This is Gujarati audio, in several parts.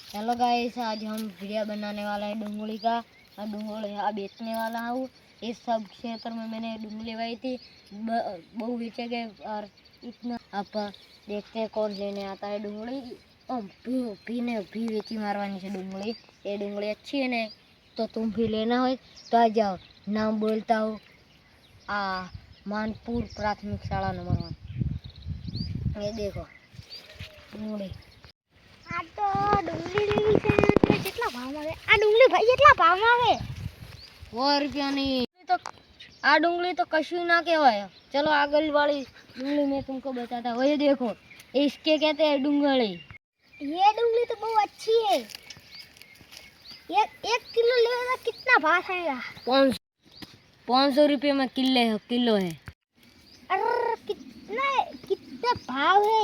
हेलो गाइस, आज हम वीडियो बनाने वाला है डूंगली का। डूंगली बेचने वाला हूँ। इस सब क्षेत्र में मैंने डूंगली लगाई थी, बहु बेचे गए और इतना आप देखते हैं कौन लेने आता है डूंगली। भी वेची मारवानी है डूंगली। ये डूंगली अच्छी है ने, तो तुम भी लेना हो तो आ जाओ। नाम बोलता हूँ मानपुर प्राथमिक शाला नंबर 1। ये देखो डूंगली। આ તો ડુંગળી લેવી છે એટલે કેટલા ભાવમાં આવે? આ ડુંગળી ભાઈ કેટલા ભાવમાં આવે? 100 रुपयाની। तो आ डूंगली तो कशु ना कहवाय। चलो आगल वाली डूंगली मैं तुमको बताता हूँ। ये देखो, इसके कहते हैं डूंगली। ये डुंगली तो बहुत अच्छी है। ये 1 किलो लेगा कितना भाव आएगा? 500 रुपये में किलो है। अरे कितने भाव है,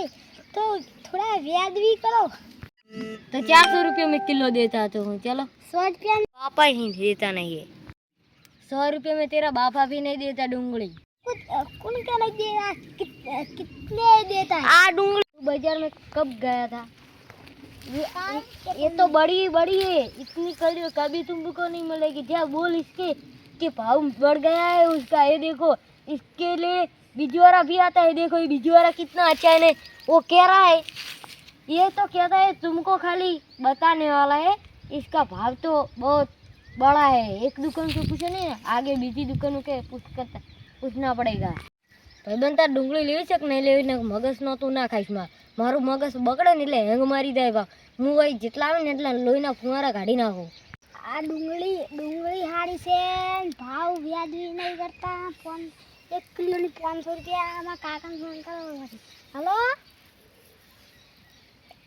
तो थोड़ा व्याज भी करो। तो 400 रुपये में किलो देता तो हूँ। चलो 100 रुपया में पापा ही देता नहीं है। 100 रुपये में तेरा बापा भी नहीं देता डूंगली। कौन क्या नहीं दे रहा? कितने देता है? आ डूंगली बाजार में कब गया था? ये तो बड़ी बड़ी है, इतनी कभी तुमको नहीं मिलेगी। क्या बोल इसके कि भाव बढ़ गया है उसका। ये देखो, इसके लिए बिजवारा भी आता है। देखो ये बिजवारा कितना अच्छा है ने। वो कह रहा है, ये तो कहता है तुमको खाली बताने वाला है। इसका भाव तो बहुत बड़ा है। एक दुकान से पूछो नहीं, आगे बीजी दुकानों के पूछना पड़ेगा। भाई बनता डूंगली लेवी છે કે નહીં લેવી ને મગજ નો તું ના ખાઈશ મારું મગજ બગડે ને એટલે હેંગ મારી જાય બા। હું ભાઈ જેટલા આવે ને એટલા લોહીના ફુવારા કાઢી નાખું। આ ડુંગળી હારી છે, ભાવ વ્યાજબી નહીં કરતા। 1 કિલોની 500 રૂપિયા। આમાં કાકાને ફોન કરો। હલો,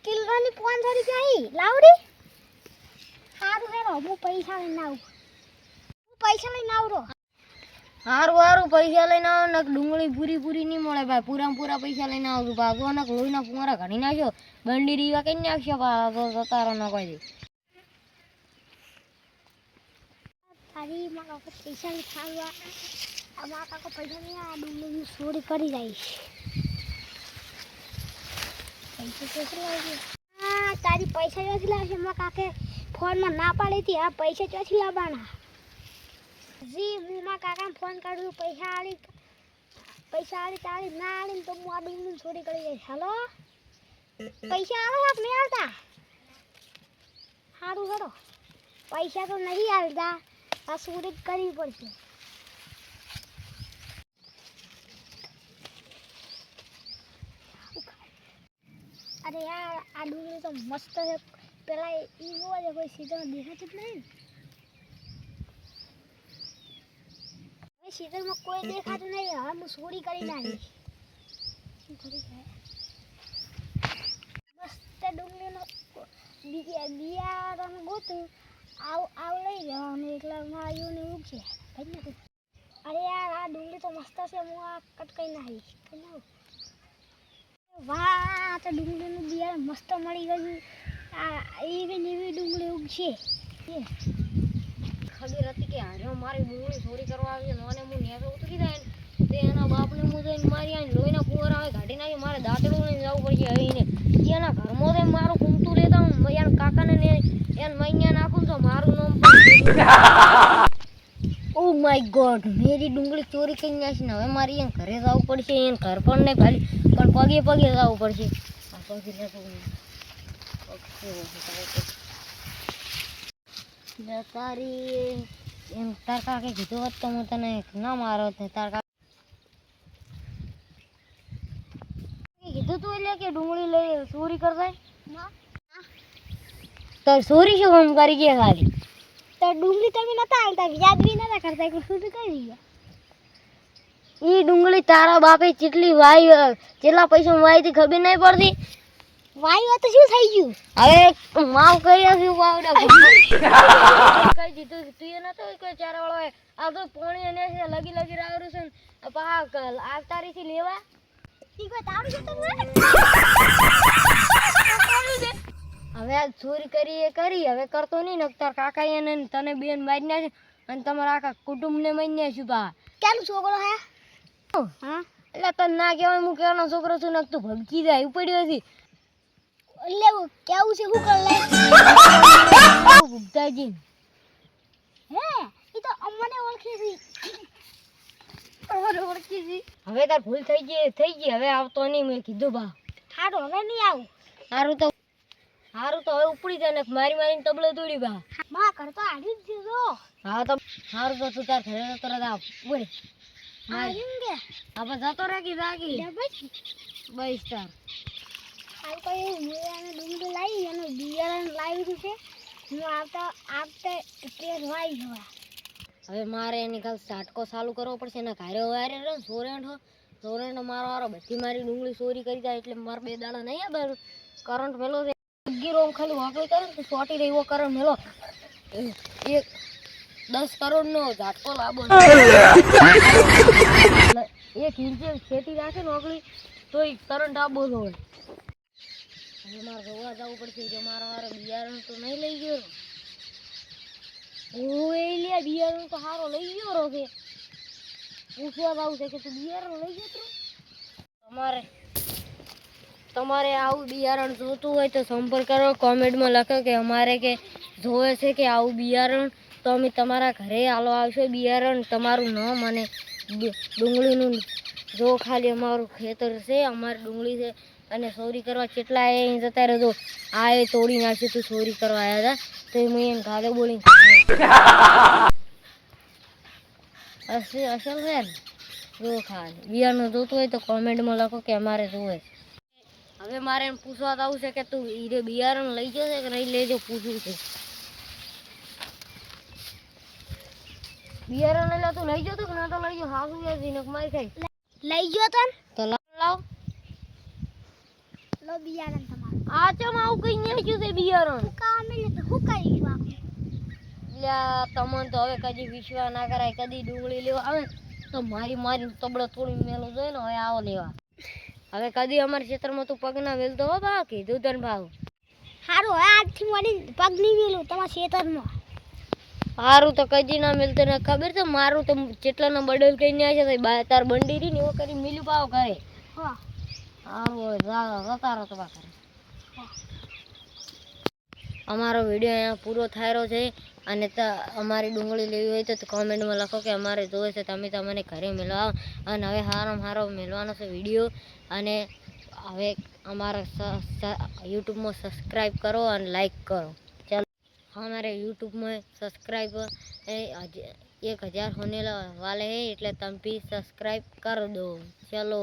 કિલોની 500 રૂપિયા ही લાવડી। સારું હેરો, હું પૈસા લઈને આવું। હારું હારું પૈસા લઈને આવો ને ડુંગળી પૂરી નહીં મળે ભાઈ। પૂરા પૈસા લઈને આવું ભાગો ને લોહીના ફુવારા કાઢી નાખ્યો। બંડી રીવા કઈ નાખ્યો તારો ન કોઈ દે। તારી માં કાકો પૈસા નહીં ખાવા। આમાં કાકો પૈસા નહીં, આ ડુંગળીની ચોરી કરી જાય। તારી પૈસા ક્યાંથી લાવશે? મારા કાકે ફોનમાં ના પાડી હતી, આ પૈસા ક્યાંથી લાવવાના? જી હું મારા કાકાને ફોન કરું, પૈસા આલી તાળી ના આલી તો હું આ ડુંગળીની ચોરી કરી જઈશ। હાલો, પૈસા આલો કે નહીં આવતા? સારું હેડો, પૈસા તો નહીં આવતા, આ ચોરી કરવી પડશે। अरे यार, आ डूंगली तो मस्त है। पहला वो वाले कोई सीजन देखाતું જ નહીં। હવે सीजन में कोई देखाતું नहीं। हम ચોરી કરી નાખી। મસ્ત ડુંગળીનો બિયારણ ગોતું આવ લઈ જવાનું, એટલે માયુને ઉગશે। અરે યાર, આ ડુંગળી તો મસ્ત છે। હું આ કટ કરી નાખીશ। વાહ, તો ડુંગળીનું બિયારણ મસ્ત મળી ગયું। આ એવી ડુંગળી ઉગશે। ખબર હતી કે હારે મારી ડુંગળી ચોરી કરવા આવી છે અને હું નેસો ઉતરી જાય ને તે એના બાપને હું જઈને મારી આવીને લોહીના ફુવારા આવે કાઢી નાખી। મારે દાંતડું લઈને જવું પડશે હવીને। એના ઘરમાં તો મારું ઘૂમતું લેતા હું એના કાકાને ને એને મૈયા નાખું તો મારું નામ ઓ માય ગોડ, मेरी डूंगली चोरी કરી નાખી ને હવે મારી એને ઘરે જવું પડશે। એને ઘર પણ નહીં ખાલી પણ પગે જવું પડશે। આ પગે તારી એમ તાર કાકે કીધું હોત તો હું તને ના મારો। તાર કાકે કીધું તું એટલે કે ડુંગળી લઈ ચોરી કરતા તો ચોરી શું કામ કરી ગયા ખાલી? તો ડુંગળી તમે નતા આલતા, વ્યાજબી નતા કરતા, એટલે ચોરી કરી ગયા। ई डूंगली तारा बापे चेटली वाई चेटला पैसा वाई थी खबर नहीं पड़ती। વાયુ તો શું થઈ ગયું? હવે માવ કર્યા છે વાવડા કઈ દીધું તું એ નતો કોઈ ચારા વાળો આ તો પોણી એને લગી રાવરું છે પા આવતારીથી લેવા ઈ કોઈ તારું છે તમે? હવે આ ચોરી કરી હવે કરતો નહીં નકતાર કાકા એને તને બેન મારી નાખે અને તમારા આખા કુટુંબને મારી નાખ્યું પા। કેનો છોકરો હે? હા એટલે તને ના કહેવાય હું કેવાનો છોકરો છું નક તું ભગકી જાય ઉપડ્યો હતી। એટલે કેવું છે શું કર લે? ભૂલકાજી હે ઈ તો અમને ઓળખી હતી. ઓળખી હતી. હવે તાર ભૂલ થઈ ગઈ હવે આવતો નહીં મેં કીધું બા હારું હવે નહીં આવું. સારું તો હવે ઉપડી જાય ને મારીને તબલો તોડી બા માં ઘર તો હારી જ જો. હા તો સારું તો તું તાર ઘરે તરત આવ બોલ હારી કે આપણે જતો રાખી બસ તાર આ કોઈ મેરાને ડુંગળી લાવી એનો બિયારણ લાવી છે. હું આવતે તેજ વાઈ જવા. હવે મારે એની કાલ સાટકો ચાલુ કરવો પડશે ને ઘરે વારે ને સોરેન્ટો મારો બધી મારી ડુંગળી ચોરી કરી જાય એટલે મારે 2 દાડા નહીં આવે કરંટ મેલો છે ગીરો ખાલી વાકડી કરે ને સોટી રહ્યો કરંટ મેલો 10 કરોડનો ઝાટકો લાવો એક ઇંચે ખેતી રાખે ને ઓગળી તોય કરંટ આપવો હોય. હવે મારે જોવા જવું પડશે જો મારા વારે બિયારણ તો નહીં લઈ ગયો બિયારણ તો સારો લઈ ગયો રો છે પૂછવા આવું છે કે તું બિયારણ લઈ ગયો તમારે આવું બિયારણ જોતું હોય તો સંપર્ક કરો કોમેન્ટમાં લખો કે અમારે કે જોવે છે કે આવું બિયારણ તો અમે તમારા ઘરે હાલો આવશો બિયારણ તમારું નામ અને ડુંગળીનું જો ખાલી અમારું ખેતર છે અમારી ડુંગળી છે અને ચોરી કરવા કેટલા એ જતા રહેતો આ એ તોડી નાખ્યું તું ચોરી કરવા આવ્યા હતા તો મેં એને ગાળે બોલી અસલ છે ને જો ખાલી બિયારણ જોતું હોય તો કોમેન્ટમાં લખો કે અમારે જોવે છે. હવે મારે એમ પૂછવા આવું છે કે તું હીરે બિયારણ લઈ જશે કે નહીં લેજો પૂછવું છે બિયારણ એટલે તું લઈ જતો કે ના તો લઈ જાઓ હાસુ યાર મારી ખાઈ લઈ ગયો તો લાવ લો બિયારણ તમારું. આ ચમ આવું કઈ નાખ્યું છે બિયારણ કામે ને તો હું કરી વાકું. લ્યા તમને તો હવે કદી વિશ્વાસ ના કરાય કદી ડુંગળી લેવા આવે તો મારી તબડો થોડી મેલો જોઈએ ને હવે આવો લેવા હવે કદી અમારા ક્ષેત્રમાં તું પગ ના વેલતો હો બા કીધું તને ભાવ હારું હવે આજથી મળી પગ નહીં મેલું તમારા ખેતરમાં. સારું તો કદી ના મિલતો ને ખબર છે મારું તો જેટલાનો બડલ કઈ ના છે તાર બંડી રહી ને એવો કરી મિલ્યું પાવ કરે હા સારું હવે જતા રહો તો કરે. અમારો વિડીયો અહીંયા પૂરો થાયરો છે અને અમારી ડુંગળી લેવી હોય તો કોમેન્ટમાં લખો કે અમારે જોવે છે તમે તમને ઘરે મેળવા અને હવે સારો મેળવાનો છે વિડીયો અને હવે અમારા યુટ્યુબમાં સબસ્ક્રાઈબ કરો અને લાઈક કરો. ચાલો हमारे यूट्यूब में सब्सक्राइब 1000 होने वाले हैं એટલે તમે भी सब्सक्राइब कर दो. चलो.